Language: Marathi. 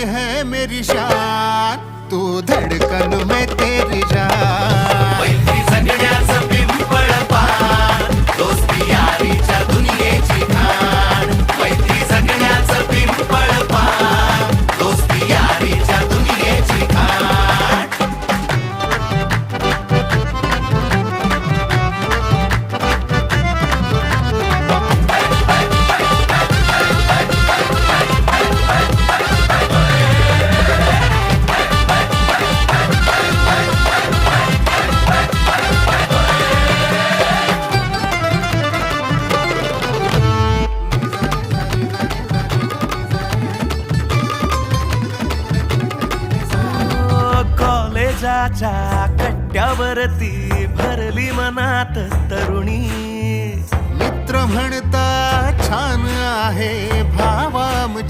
है मेरी शान, तू धड़कन में तेरी जान। मैत्री जगण्याचं पिंपळ पान, दोस्ती यारीच्या दुनियेची खाण। मैत्री जगण्याचं पिंपळ पान, दोस्ती यारीच्या दुनियेची खाण। कॉलेजाच्या कट्ट्यावरती भरली मनात तरुणी, मित्र म्हणता छान आहे भावा